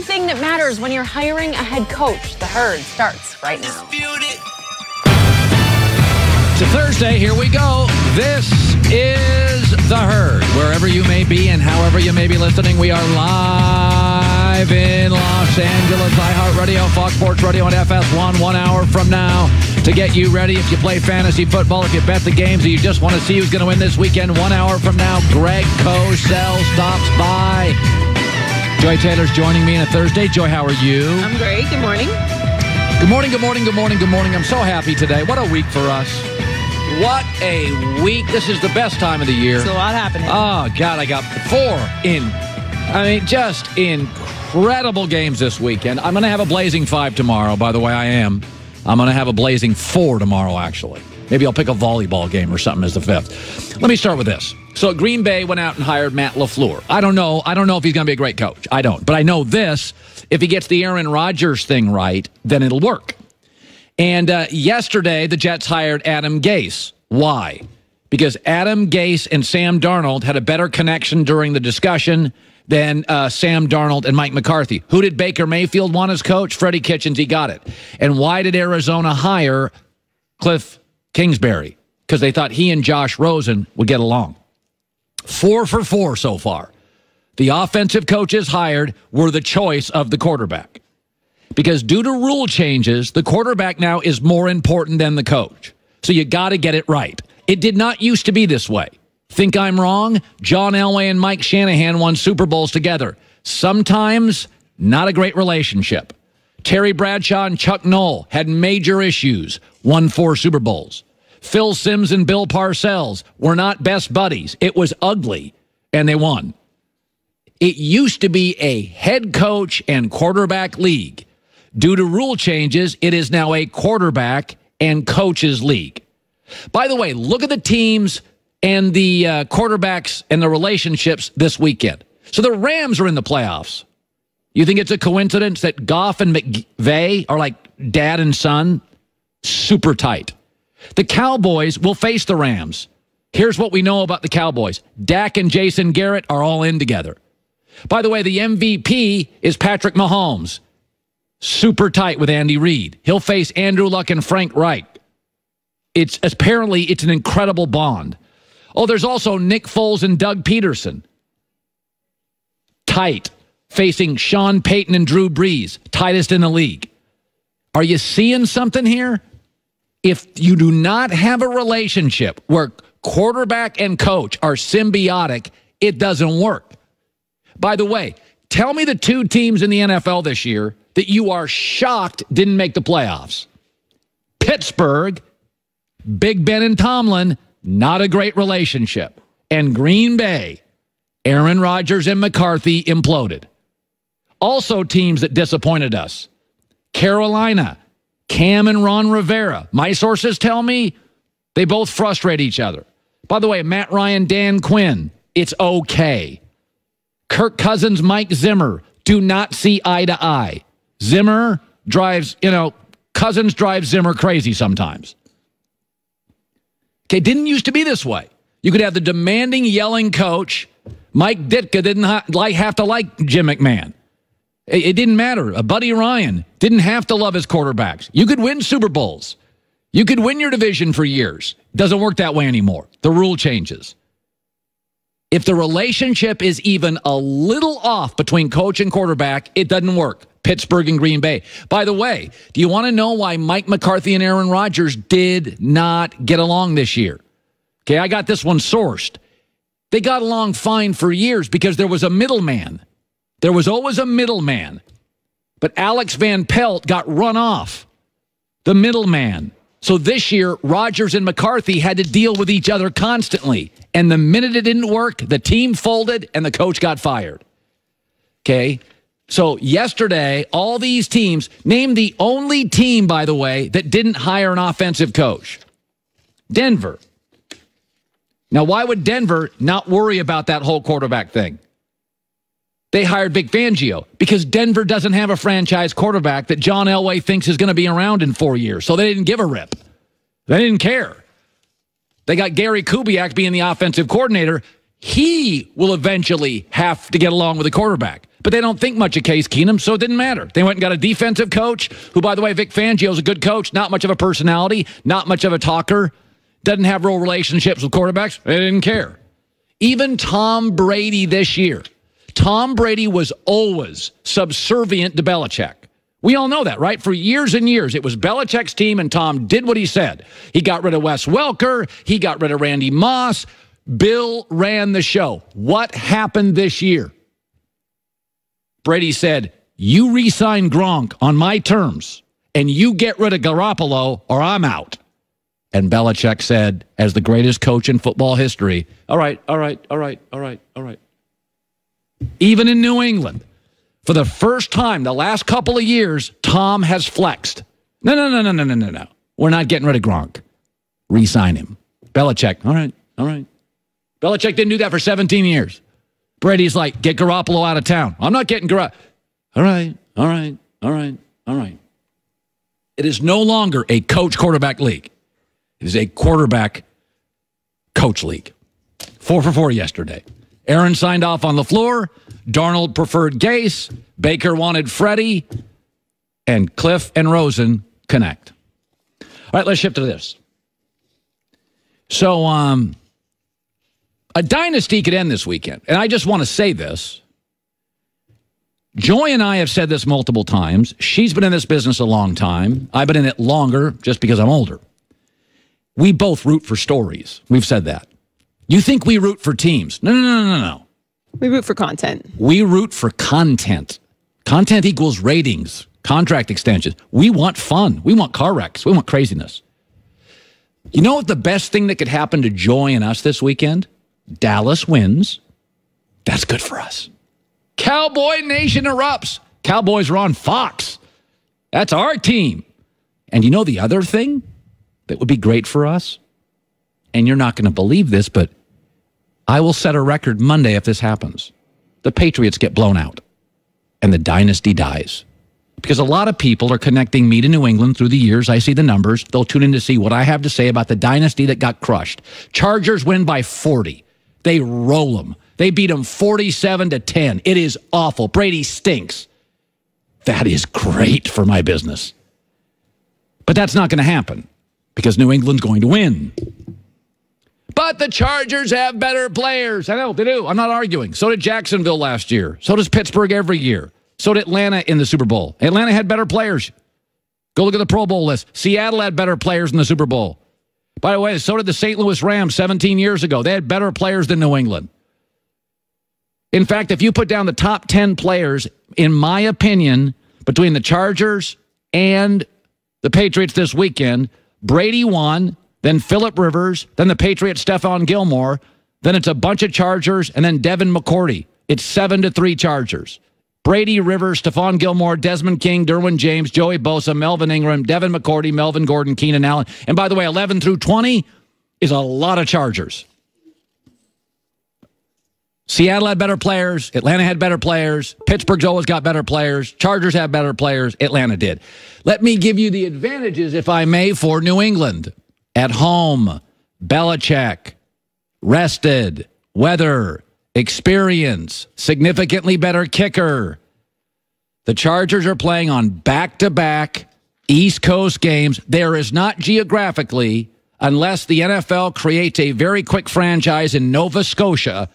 Thing that matters when you're hiring a head coach. The Herd starts right now. It's a Thursday. Here we go. This is The Herd. Wherever you may be and however you may be listening, we are live in Los Angeles. iHeartRadio, Fox Sports Radio, and FS1 1 hour from now to get you ready. If you play fantasy football, if you bet the games, or you just want to see who's going to win this weekend, 1 hour from now, Greg Cosell stops by. Joy Taylor's joining me on a Thursday. Joy, how are you? I'm great. Good morning. Good morning, good morning, good morning, good morning. I'm so happy today. What a week for us. What a week. This is the best time of the year. There's a lot happening. Oh, God, I got just incredible games this weekend. I'm going to have a blazing 5 tomorrow, by the way, I am. I'm going to have a blazing 4 tomorrow, actually. Maybe I'll pick a volleyball game or something as the 5th. Let me start with this. So Green Bay went out and hired Matt LaFleur. I don't know if he's going to be a great coach. I don't. But I know this. If he gets the Aaron Rodgers thing right, then it'll work. And yesterday, the Jets hired Adam Gase. Why? Because Adam Gase and Sam Darnold had a better connection during the discussion than Sam Darnold and Mike McCarthy. Who did Baker Mayfield want as coach? Freddie Kitchens. He got it. And why did Arizona hire Cliff Kingsbury? Because they thought he and Josh Rosen would get along. 4 for 4 so far. The offensive coaches hired were the choice of the quarterback. Because due to rule changes, the quarterback now is more important than the coach. So you got to get it right. It did not used to be this way. Think I'm wrong? John Elway and Mike Shanahan won Super Bowls together. Sometimes not a great relationship. Terry Bradshaw and Chuck Noll had major issues, won 4 Super Bowls. Phil Simms and Bill Parcells were not best buddies. It was ugly, and they won. It used to be a head coach and quarterback league. Due to rule changes, it is now a quarterback and coaches league. By the way, look at the teams and the quarterbacks and the relationships this weekend. So the Rams are in the playoffs. You think it's a coincidence that Goff and McVay are like dad and son? Super tight. The Cowboys will face the Rams. Here's what we know about the Cowboys. Dak and Jason Garrett are all in together. By the way, the MVP is Patrick Mahomes. Super tight with Andy Reid. He'll face Andrew Luck and Frank Reich. It's an incredible bond. Oh, there's also Nick Foles and Doug Peterson. Tight. Facing Sean Payton and Drew Brees. Tightest in the league. Are you seeing something here? If you do not have a relationship where quarterback and coach are symbiotic, it doesn't work. By the way, tell me the 2 teams in the NFL this year that you are shocked didn't make the playoffs. Pittsburgh, Big Ben and Tomlin, not a great relationship. And Green Bay, Aaron Rodgers and McCarthy imploded. Also teams that disappointed us. Carolina, Cam and Ron Rivera. My sources tell me they both frustrate each other. By the way, Matt Ryan, Dan Quinn, it's okay. Kirk Cousins, Mike Zimmer, do not see eye to eye. Zimmer drives, Cousins drives Zimmer crazy sometimes. Okay, didn't used to be this way. You could have the demanding, yelling coach. Mike Ditka didn't have to like Jim McMahon. It didn't matter. Buddy Ryan didn't have to love his quarterbacks. You could win Super Bowls. You could win your division for years. It doesn't work that way anymore. The rule changes. If the relationship is even a little off between coach and quarterback, it doesn't work. Pittsburgh and Green Bay. By the way, do you want to know why Mike McCarthy and Aaron Rodgers did not get along this year? Okay, I got this one sourced. They got along fine for years because there was a middleman. There was always a middleman. But Alex Van Pelt got run off. The middleman. So this year, Rodgers and McCarthy had to deal with each other constantly. And the minute it didn't work, the team folded and the coach got fired. Okay? So yesterday, all these teams, name the only team, by the way, that didn't hire an offensive coach. Denver. Now, why would Denver not worry about that whole quarterback thing? They hired Vic Fangio because Denver doesn't have a franchise quarterback that John Elway thinks is going to be around in 4 years. So they didn't give a rip. They didn't care. They got Gary Kubiak being the offensive coordinator. He will eventually have to get along with the quarterback. But they don't think much of Case Keenum, so it didn't matter. They went and got a defensive coach who, by the way, Vic Fangio's a good coach, not much of a personality, not much of a talker, doesn't have real relationships with quarterbacks. They didn't care. Even Tom Brady this year. Tom Brady was always subservient to Belichick. We all know that, right? For years and years, it was Belichick's team, and Tom did what he said. He got rid of Wes Welker. He got rid of Randy Moss. Bill ran the show. What happened this year? Brady said, you re-sign Gronk on my terms, and you get rid of Garoppolo, or I'm out. And Belichick said, as the greatest coach in football history, all right. Even in New England, for the first time the last couple of years, Tom has flexed. No. We're not getting rid of Gronk. Re-sign him. Belichick, all right. Belichick didn't do that for 17 years. Brady's like, get Garoppolo out of town. I'm not getting Garoppolo. All right. It is no longer a coach-quarterback league. It is a quarterback-coach league. 4 for 4 yesterday. Aaron signed off on LaFleur. Darnold preferred Gase. Baker wanted Freddie. And Cliff and Rosen connect. All right, let's shift to this. So, a dynasty could end this weekend. And I just want to say this. Joy and I have said this multiple times. She's been in this business a long time. I've been in it longer just because I'm older. We both root for stories. We've said that. You think we root for teams? No. We root for content. We root for content. Content equals ratings, contract extensions. We want fun. We want car wrecks. We want craziness. You know what the best thing that could happen to Joy and us this weekend? Dallas wins. That's good for us. Cowboy Nation erupts. Cowboys are on Fox. That's our team. And you know the other thing that would be great for us? And you're not going to believe this, but I will set a record Monday if this happens. The Patriots get blown out, and the dynasty dies. Because a lot of people are connecting me to New England through the years. I see the numbers. They'll tune in to see what I have to say about the dynasty that got crushed. Chargers win by 40. They roll them. They beat them 47-10. It is awful. Brady stinks. That is great for my business. But that's not going to happen because New England's going to win. But the Chargers have better players. I know, they do. I'm not arguing. So did Jacksonville last year. So does Pittsburgh every year. So did Atlanta in the Super Bowl. Atlanta had better players. Go look at the Pro Bowl list. Seattle had better players in the Super Bowl. By the way, so did the St. Louis Rams 17 years ago. They had better players than New England. In fact, if you put down the top 10 players, in my opinion, between the Chargers and the Patriots this weekend, Brady won, then Phillip Rivers, then the Patriots' Stephon Gilmore, then it's a bunch of Chargers, and then Devin McCourty. It's 7-3 Chargers. Brady, Rivers, Stephon Gilmore, Desmond King, Derwin James, Joey Bosa, Melvin Ingram, Devin McCourty, Melvin Gordon, Keenan Allen. And by the way, 11 through 20 is a lot of Chargers. Seattle had better players. Atlanta had better players. Pittsburgh's always got better players. Chargers have better players. Atlanta did. Let me give you the advantages, if I may, for New England. At home, Belichick, rested, weather, experience, significantly better kicker. The Chargers are playing on back-to-back East Coast games. There is not geographically, unless the NFL creates a very quick franchise in Nova Scotia,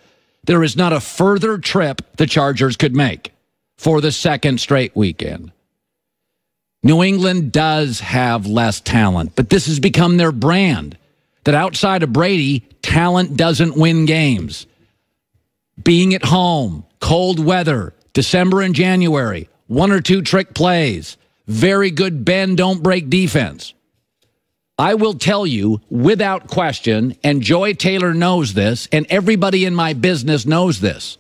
there is not a further trip the Chargers could make for the second straight weekend. New England does have less talent, but this has become their brand, that outside of Brady, talent doesn't win games. Being at home, cold weather, December and January, 1 or 2 trick plays, very good bend, don't break defense. I will tell you without question, and Joy Taylor knows this, and everybody in my business knows this,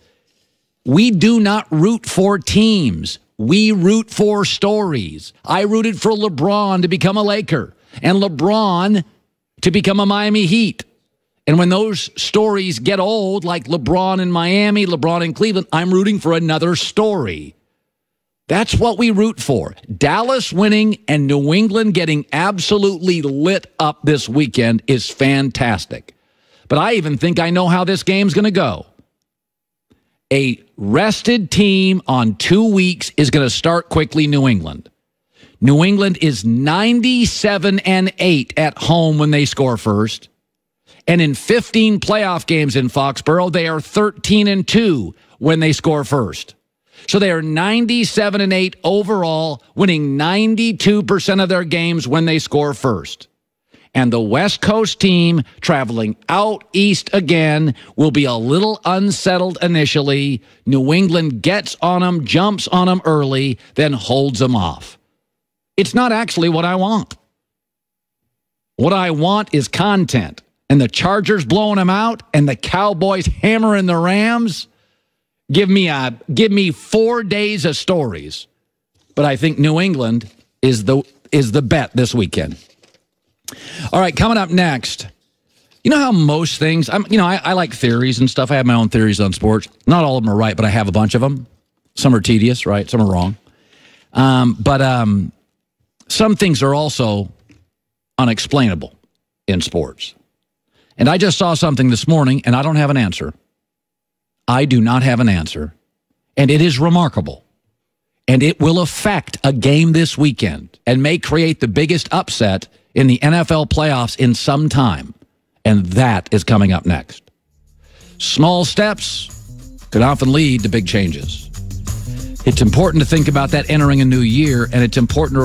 we do not root for teams. We root for stories. I rooted for LeBron to become a Laker and LeBron to become a Miami Heat. And when those stories get old, like LeBron in Miami, LeBron in Cleveland, I'm rooting for another story. That's what we root for. Dallas winning and New England getting absolutely lit up this weekend is fantastic. But I even think I know how this game's going to go. A rested team on 2 weeks is going to start quickly New England. New England is 97-8 at home when they score first. And in 15 playoff games in Foxborough, they are 13-2 when they score first. So they are 97-8 overall, winning 92% of their games when they score first. And the West Coast team traveling out east again will be a little unsettled initially. New England gets on them, jumps on them early, then holds them off. It's not actually what I want. What I want is content. And the Chargers blowing them out and the Cowboys hammering the Rams. Give me 4 days of stories. But I think New England is the bet this weekend. All right, coming up next. You know how most things, I like theories and stuff. I have my own theories on sports. Not all of them are right, but I have a bunch of them. Some are tedious, right? Some are wrong. But some things are also unexplainable in sports. And I just saw something this morning, and I don't have an answer. I do not have an answer. And it is remarkable. And it will affect a game this weekend and may create the biggest upset in the NFL playoffs in some time. And that is coming up next. Small steps could often lead to big changes. It's important to think about that entering a new year, and it's important to